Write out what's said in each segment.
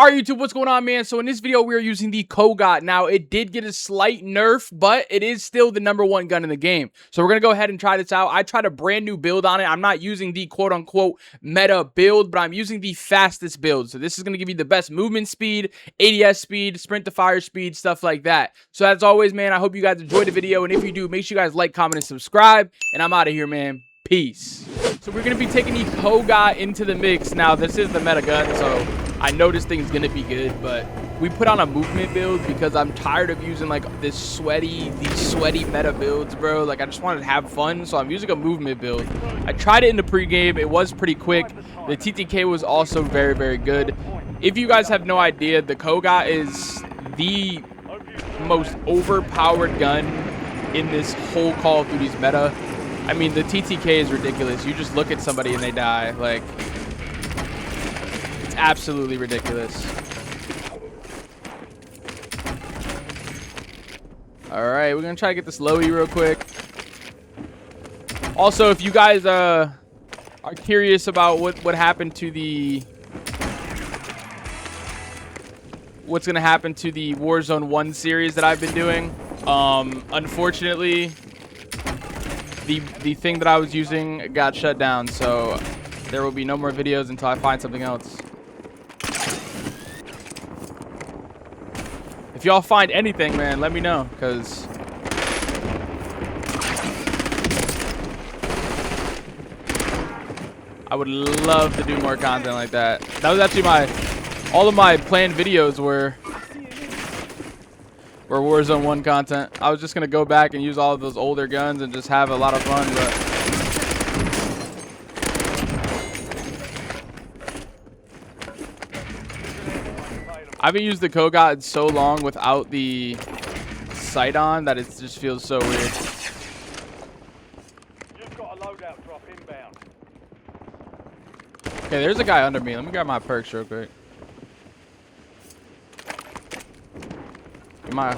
Alright, YouTube, what's going on, man? So in this video, we are using the Kogot. Now, it did get a slight nerf, but it is still the #1 gun in the game. So we're going to go ahead and try this out. I tried a brand new build on it. I'm not using the quote-unquote meta build, but I'm using the fastest build. So this is going to give you the best movement speed, ADS speed, sprint to fire speed, stuff like that. So as always, man, I hope you guys enjoyed the video. And if you do, make sure you guys like, comment, and subscribe. And I'm out of here, man. Peace. So we're going to be taking the Kogot into the mix. Now, this is the meta gun, so I know this thing's going to be good, but we put on a movement build because I'm tired of using, like, these sweaty meta builds, bro. Like, I just wanted to have fun, so I'm using a movement build. I tried it in the pregame. It was pretty quick. The TTK was also very, very good. If you guys have no idea, the Kogot is the most overpowered gun in this whole Call of Duty's meta. I mean, the TTK is ridiculous. You just look at somebody and they die. Like, it's absolutely ridiculous. All right, we're going to try to get this low E real quick. Also, if you guys are curious about what happened to the... what's going to happen to the Warzone 1 series that I've been doing, unfortunately... The thing that I was using got shut down, so there will be no more videos until I find something else. If y'all find anything, man, let me know, because I would love to do more content like that. That was actually all of my planned videos were Warzone 1 content. I was just going to go back and use all of those older guns and just have a lot of fun, but I haven't used the Kogot in so long without the sight on that it just feels so weird. Just got a loadout drop inbound. Okay, there's a guy under me. Let me grab my perks real quick. My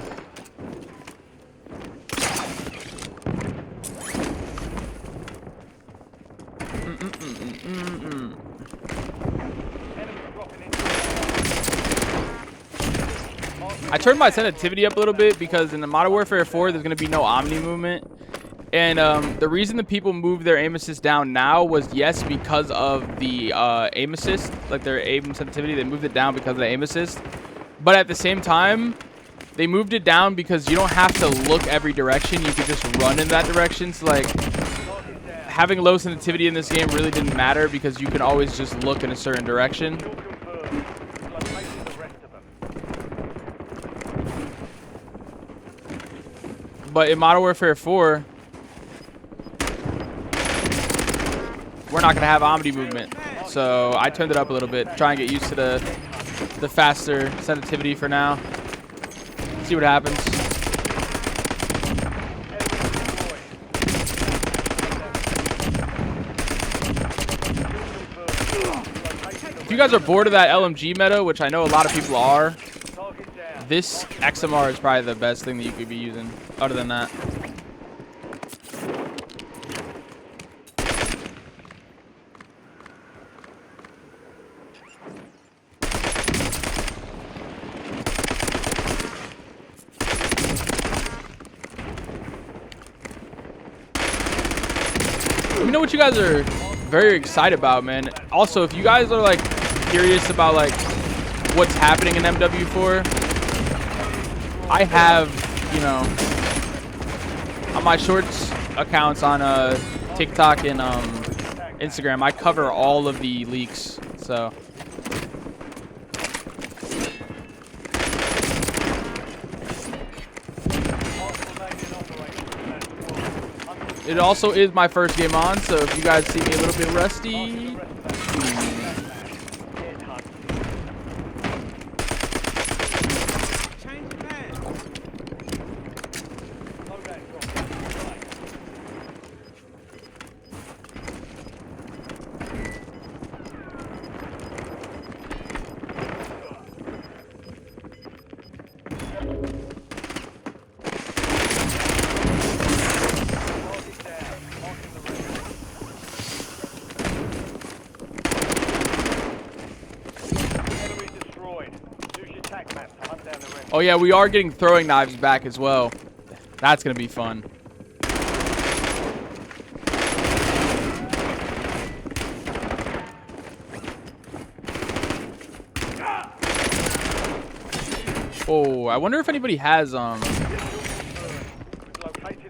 I turned my sensitivity up a little bit because in the Modern Warfare 4 there's going to be no Omni movement, and the reason the people moved their aim assist down now was, yes, because of the aim assist, like their aim sensitivity. They moved it down because of the aim assist, but at the same time they moved it down because you don't have to look every direction. You can just run in that direction. So, like, having low sensitivity in this game really didn't matter because you can always just look in a certain direction. But in Modern Warfare 4, we're not going to have Omni movement. So I turned it up a little bit, try and get used to the faster sensitivity for now. See what happens. If you guys are bored of that LMG meta, which I know a lot of people are, this XMR is probably the best thing that you could be using other than that. Let me know what you guys are very excited about, man. Also, if you guys are like curious about like what's happening in MW4, I have, you know, on my shorts accounts on TikTok and Instagram, I cover all of the leaks. So it also is my first game on, so if you guys see me a little bit rusty, Oh yeah, we are getting throwing knives back as well. That's gonna be fun. Oh, I wonder if anybody has Located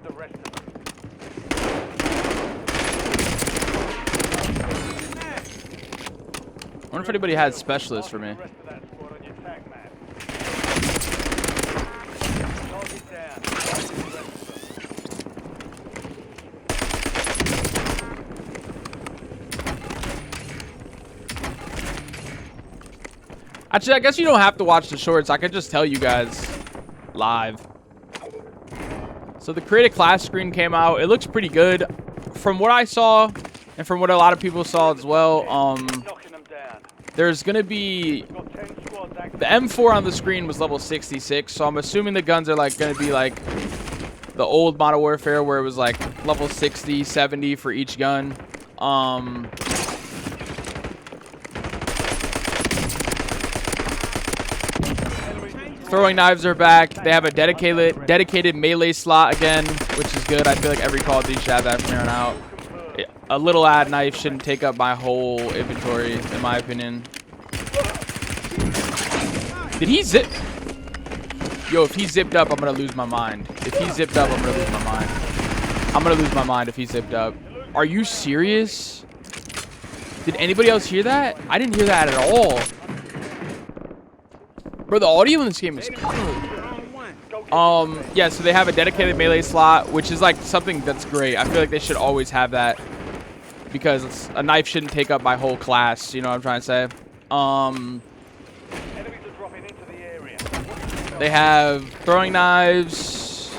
the rest of them. I wonder if anybody has specialists for me. The rest of that squad on your attack map. Target down. Located the rest of them. Actually, I guess you don't have to watch the shorts. I could just tell you guys live. So the create a class screen came out. It looks pretty good. From what I saw, and from what a lot of people saw as well, Knocking them down. there's going to be... Got 10 squads active. The M4 on the screen was level 66, so I'm assuming the guns are like going to be like the old Modern Warfare where it was like level 60, 70 for each gun. Throwing knives are back. They have a dedicated melee slot again, which is good. I feel like every Call of Duty should have that from here on out. A little ad knife shouldn't take up my whole inventory, in my opinion. Did he zip? Yo, if he zipped up, I'm gonna lose my mind. If he zipped up, I'm gonna lose my mind. I'm gonna lose my mind if he zipped up. Are you serious? Did anybody else hear that? I didn't hear that at all. Bro, the audio in this game is good. Yeah, so they have a dedicated melee slot, which is like something that's great. I feel like they should always have that because a knife shouldn't take up my whole class. You know what I'm trying to say? Enemies are dropping into the area. They have throwing knives.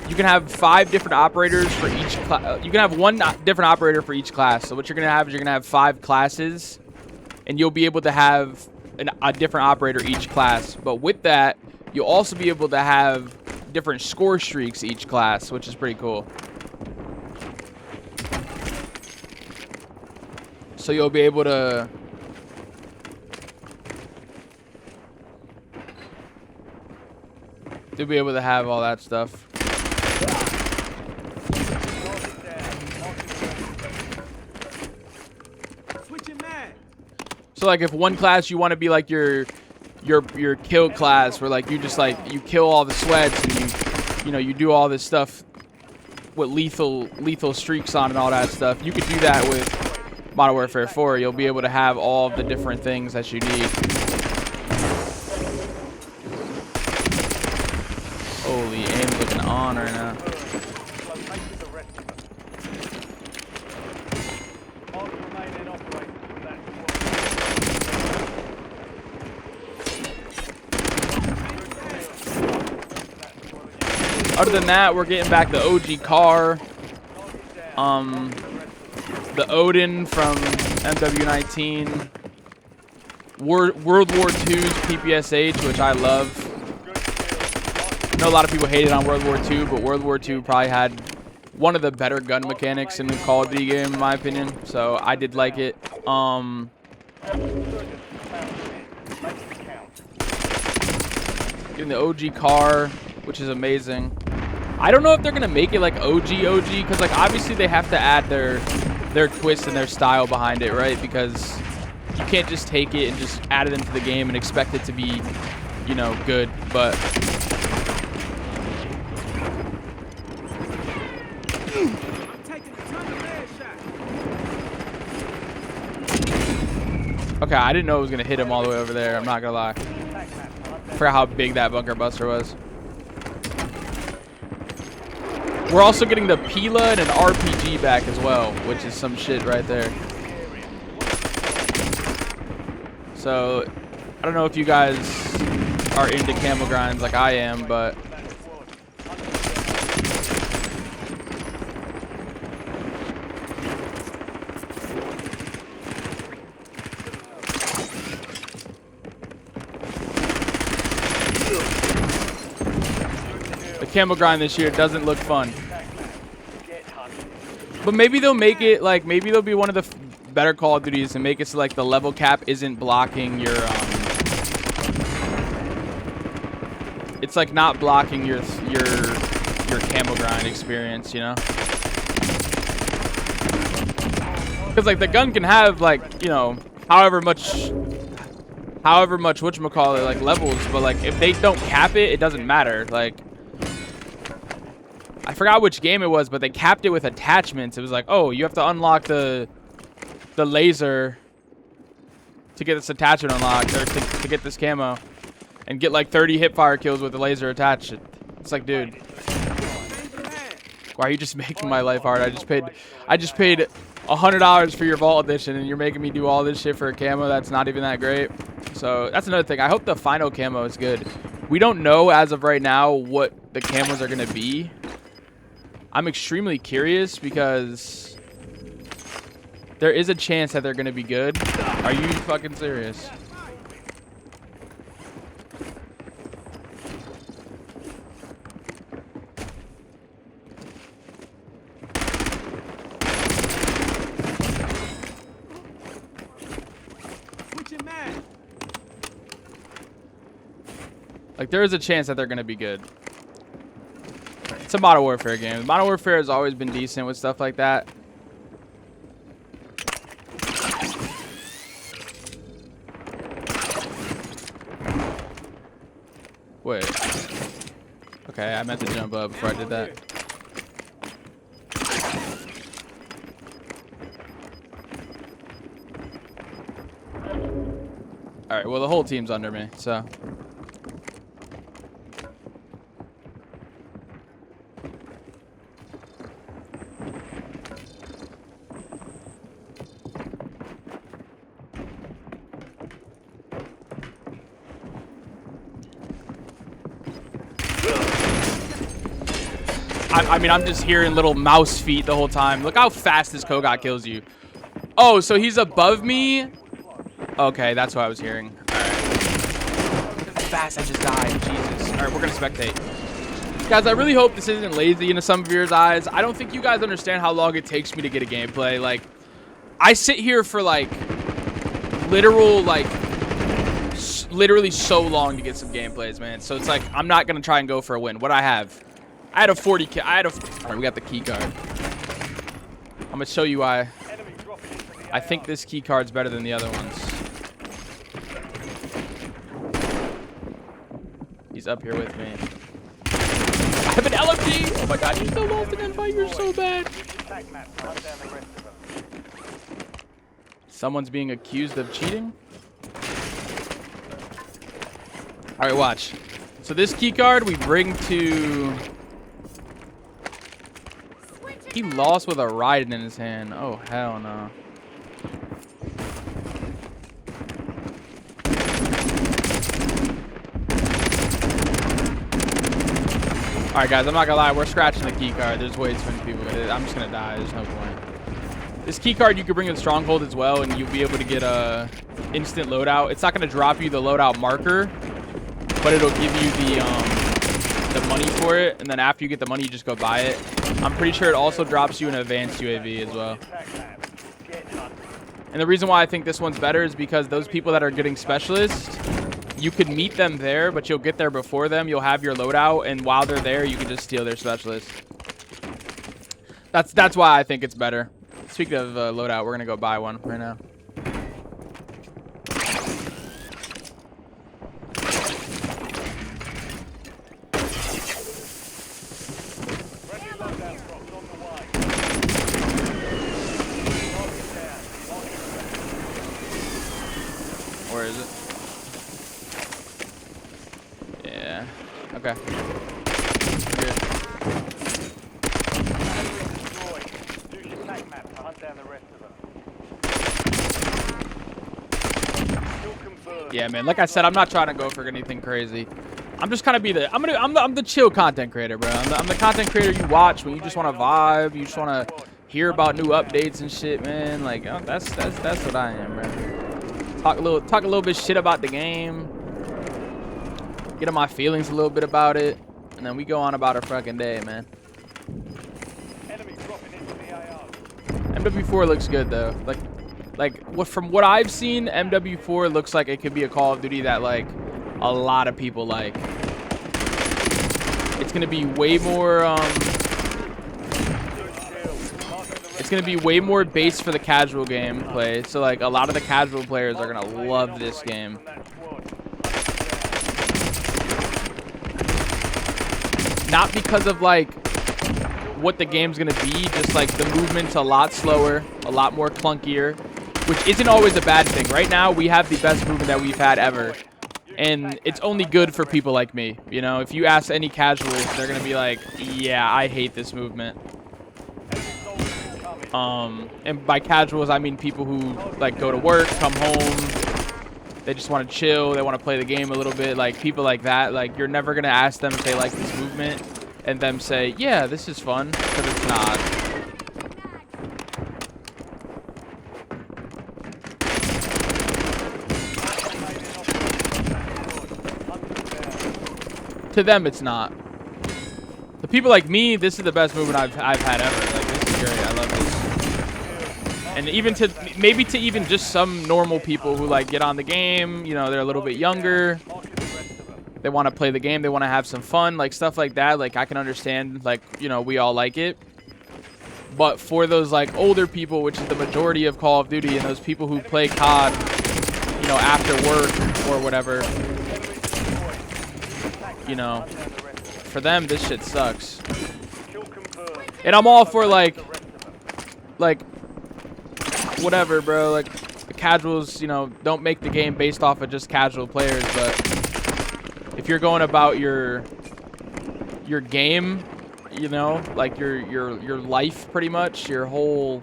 You can have 5 different operators for each class. You can have 1 different operator for each class. So what you're gonna have is you're gonna have 5 classes, and you'll be able to have a different operator each class. But with that, you'll also be able to have different score streaks each class, which is pretty cool. So you'll be able to have all that stuff. So like if one class you want to be like your kill class where like you just like you kill all the sweats and you do all this stuff with lethal streaks on and all that stuff, you could do that with Modern Warfare 4. You'll be able to have all of the different things that you need. Holy, aim's looking on right now. Located the rest of them. All the remaining operators from that squad. Other than that, we're getting back the OG car. The Odin from MW19. World War II's PPSH, which I love. I know a lot of people hated on World War II, but World War II probably had one of the better gun mechanics in the Call of Duty game, in my opinion. So I did like it. Getting the OG car, which is amazing. I don't know if they're gonna make it like OG, because like obviously they have to add their twist and their style behind it, right? Because you can't just take it and just add it into the game and expect it to be, you know, good. But okay, I didn't know it was gonna hit him all the way over there. I'm not gonna lie. I forgot how big that bunker buster was. We're also getting the Pila and an RPG back as well, which is some shit right there. So, I don't know if you guys are into camel grinds like I am, but the camel grind this year doesn't look fun. But maybe they'll make it like, maybe they'll be one of the better Call of Duties and make it so like the level cap isn't blocking your it's like not blocking your camo grind experience, you know? Because like the gun can have like, you know, however much whatchamacallit, like levels, but like if they don't cap it, it doesn't matter. Like I forgot which game it was, but they capped it with attachments. It was like, oh, you have to unlock the laser to get this attachment unlocked, or to get this camo, and get like 30 hipfire kills with the laser attached. It's like, dude, why are you just making my life hard? I just paid $100 for your vault edition, and you're making me do all this shit for a camo that's not even that great. So that's another thing. I hope the final camo is good. We don't know as of right now what the camos are gonna be. I'm extremely curious because there is a chance that they're gonna be good. Are you fucking serious? Like, there is a chance that they're gonna be good. It's a Modern Warfare game. Modern Warfare has always been decent with stuff like that. Wait. Okay, I meant to jump up before I did that. Alright, well, the whole team's under me, so... I mean, I'm just hearing little mouse feet the whole time. Look how fast this Kogot kills you. Oh, so he's above me? Okay, that's what I was hearing. All right. Look how fast I just died. Jesus. All right, we're going to spectate. Guys, I really hope this isn't lazy into some of your eyes. I don't think you guys understand how long it takes me to get a gameplay. Like, I sit here for, like, literally so long to get some gameplays, man. So it's like, I'm not going to try and go for a win. What I have? I had a 40 kill. All right, we got the key card. I'm gonna show you why I think this key card's better than the other ones. He's up here with me. I have an LMG. Oh my god, you're so lost in that fight. You're so bad. Someone's being accused of cheating. All right, watch. So this key card we bring to... He lost with a Raiden in his hand. Oh, hell no. Alright, guys, I'm not gonna lie. We're scratching the key card. There's way too many people with it. I'm just gonna die. There's no point. This key card you can bring in Stronghold as well, and you'll be able to get a instant loadout. It's not gonna drop you the loadout marker, but it'll give you the money for it, and then after you get the money, you just go buy it. I'm pretty sure it also drops you an advanced UAV as well. And the reason why I think this one's better is because those people that are getting specialists, you could meet them there, but you'll get there before them. You'll have your loadout, and while they're there, you can just steal their specialist. That's why I think it's better. Speaking of loadout, we're gonna go buy one right now. Where is it? Yeah. Okay. Good. Yeah, man. Like I said, I'm not trying to go for anything crazy. I'm just kind of I'm the chill content creator, bro. I'm the content creator you watch when you just want to vibe, you just want to hear about new updates and shit, man. Like that's what I am, bro. Talk a little bit shit about the game. Get on my feelings a little bit about it, and then we go on about our fucking day, man. MW4 looks good though. From what I've seen, MW4 looks like it could be a Call of Duty that like a lot of people like. It's gonna be way more it's gonna be way more based for the casual gameplay. So like a lot of the casual players are gonna love this game. Not because of like what the game's gonna be, just like the movement's a lot slower, a lot more clunkier, which isn't always a bad thing. Right now we have the best movement that we've had ever, and it's only good for people like me. You know, if you ask any casuals, they're gonna be like, yeah, I hate this movement. And by casuals I mean people who like go to work, come home, they just want to chill, they want to play the game a little bit. Like people like that, like you're never gonna ask them if they like this movement and them say, yeah, this is fun, because it's not. To them, it's not. The people like me, this is the best movement I've had ever. Like, this is great. I love this. And even to maybe to even just some normal people who like get on the game, you know, they're a little bit younger. They want to play the game. They want to have some fun, like stuff like that. Like I can understand, like, you know, we all like it. But for those like older people, which is the majority of Call of Duty, and those people who play COD, you know, after work or whatever, you know, for them this shit sucks. And I'm all for like whatever, bro. Like the casuals, you know, don't make the game based off of just casual players, but if you're going about your game, you know, like your life pretty much, your whole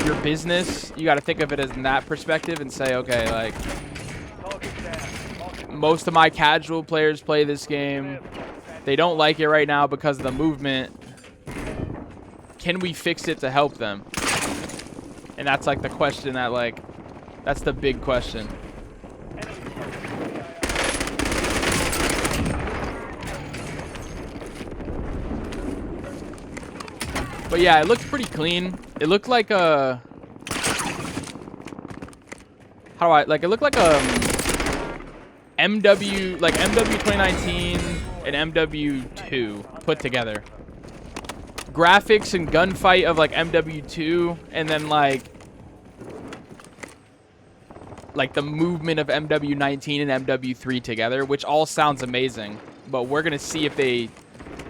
your business, you got to think of it as in that perspective and say, okay, like most of my casual players play this game. They don't like it right now because of the movement. Can we fix it to help them? And that's like the question that like, that's the big question. But yeah, it looked pretty clean. It looked like a, how do I, like it looked like a MW 2019 and MW2 put together. Graphics and gunfight of like MW2, and then like the movement of MW19 and MW3 together, which all sounds amazing. But we're gonna see if they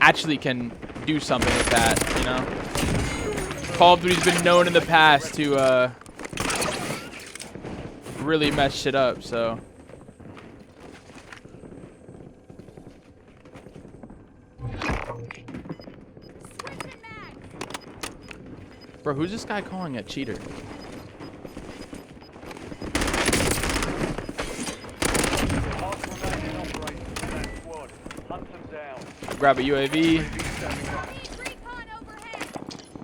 actually can do something with that, you know? Call of Duty's been known in the past to really mess shit up, so. Bro, who's this guy calling a cheater? Grab a UAV.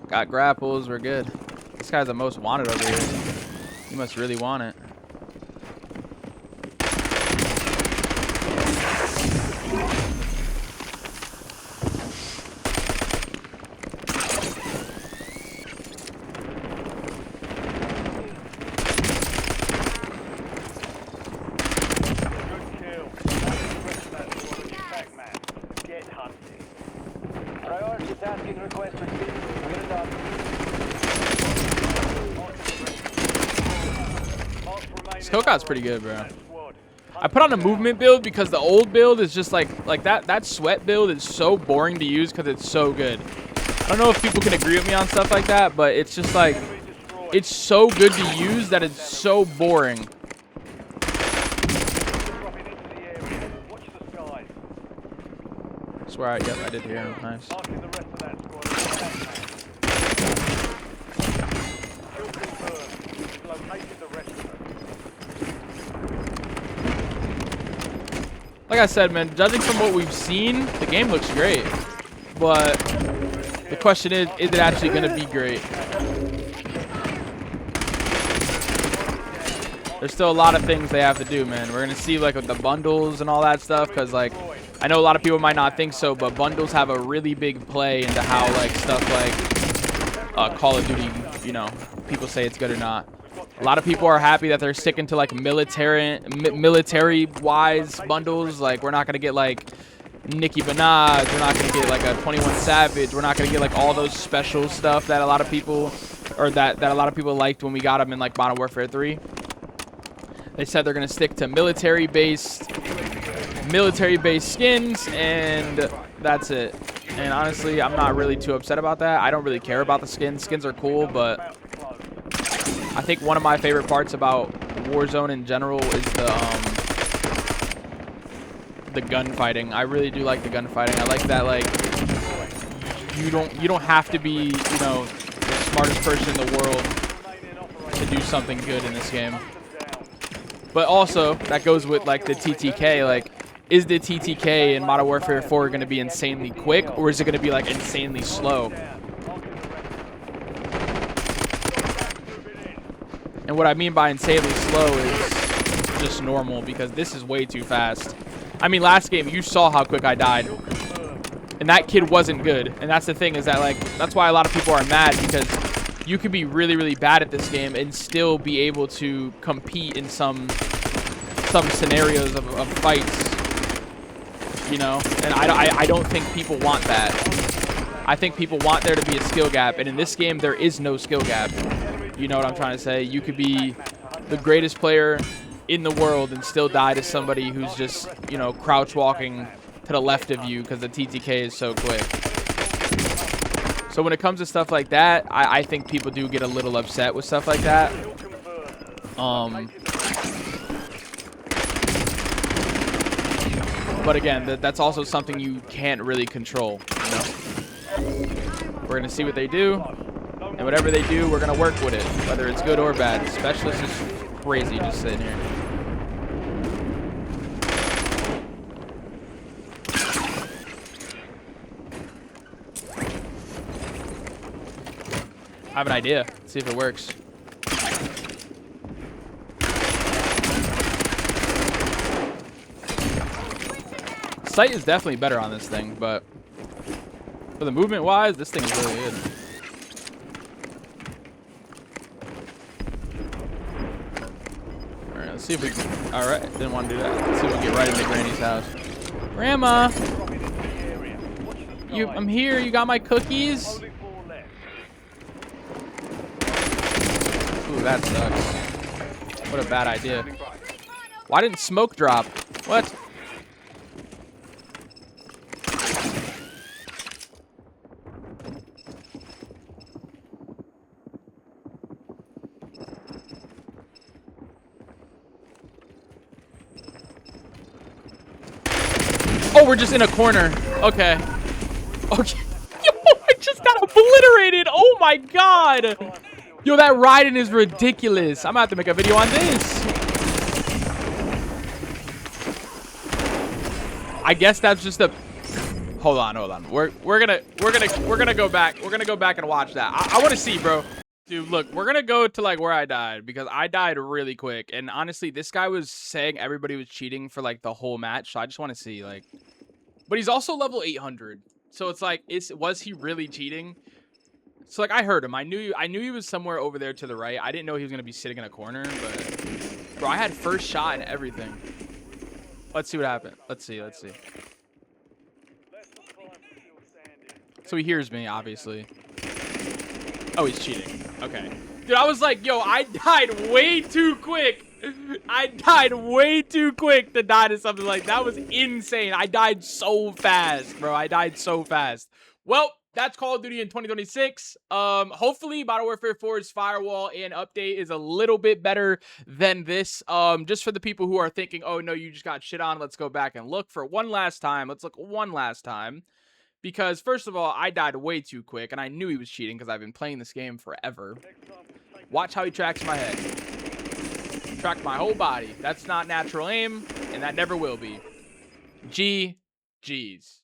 Got grapples, we're good. This guy's the most wanted over here. He must really want it. This Kogot's pretty good, bro. I put on a movement build because the old build is just like that sweat build is so boring to use because it's so good. I don't know if people can agree with me on stuff like that, but it's just like, it's so good to use that it's so boring. Swear, yep, I did hear him. Nice. Like I said, man, judging from what we've seen, the game looks great. But the question is it actually going to be great? There's still a lot of things they have to do, man. We're going to see, like, with the bundles and all that stuff, because, like, I know a lot of people might not think so, but bundles have a really big play into how, like, stuff like Call of Duty, you know, people say it's good or not. A lot of people are happy that they're sticking to like military-wise bundles. Like we're not gonna get like Nicki Minaj. We're not gonna get like a 21 Savage. We're not gonna get like all those special stuff that a lot of people, or that a lot of people liked when we got them in like Modern Warfare 3. They said they're gonna stick to military-based skins, and that's it. And honestly, I'm not really too upset about that. I don't really care about the skins. Skins are cool, but I think one of my favorite parts about Warzone in general is the gunfighting. I really do like the gunfighting. I like that, like, you don't have to be, you know, the smartest person in the world to do something good in this game. But also, that goes with like the TTK. Like, is the TTK in Modern Warfare 4 going to be insanely quick, or is it going to be like insanely slow? And what I mean by insanely slow is just normal, because this is way too fast. I mean, last game, you saw how quick I died. And that kid wasn't good. And that's the thing, is that, like, that's why a lot of people are mad, because you could be really, really bad at this game and still be able to compete in some scenarios of fights. You know? And I don't think people want that. I think people want there to be a skill gap. And in this game, there is no skill gap. You know what I'm trying to say? You could be the greatest player in the world and still die to somebody who's just, you know, crouch walking to the left of you because the TTK is so quick. So when it comes to stuff like that, I think people do get a little upset with stuff like that. But again, that's also something you can't really control, you know? We're going to see what they do. And whatever they do, we're going to work with it, whether it's good or bad. Specialist is crazy just sitting here. I have an idea. Let's see if it works. Sight is definitely better on this thing, but for the movement-wise, this thing is really good. Alright, let's see if we can... Alright, didn't want to do that. Let's see if we can get right into Granny's house. Grandma! I'm here. You got my cookies? Ooh, that sucks. What a bad idea. Why didn't smoke drop? What? Oh, we're just in a corner. Okay. Okay. Yo, I just got obliterated. Oh my god. Yo, that riding is ridiculous. I'm gonna have to make a video on this. I guess that's just a... Hold on. We're gonna go back. We're gonna go back and watch that. I want to see, bro. Dude, look, we're gonna go to like where I died, because I died really quick. And honestly, this guy was saying everybody was cheating for like the whole match. So I just want to see, like... But he's also level 800. So it's like, was he really cheating? So like, I heard him. I knew he was somewhere over there to the right. I didn't know he was gonna be sitting in a corner, but bro, I had first shot and everything. Let's see what happened. Let's see. So he hears me, obviously. Oh, he's cheating. Okay. Dude, I was like, yo, I died way too quick. I died way too quick to die to something like that. Was insane. I died so fast, bro. I died so fast. Well, that's Call of Duty in 2026. Hopefully Modern Warfare 4's firewall and update is a little bit better than this. Just for the people who are thinking, oh no, you just got shit on, let's go back and look for one last time. Let's look one last time. Because first of all, I died way too quick, and I knew he was cheating because I've been playing this game forever. Watch how he tracks my head. Track my whole body. That's not natural aim, and that never will be. GG's.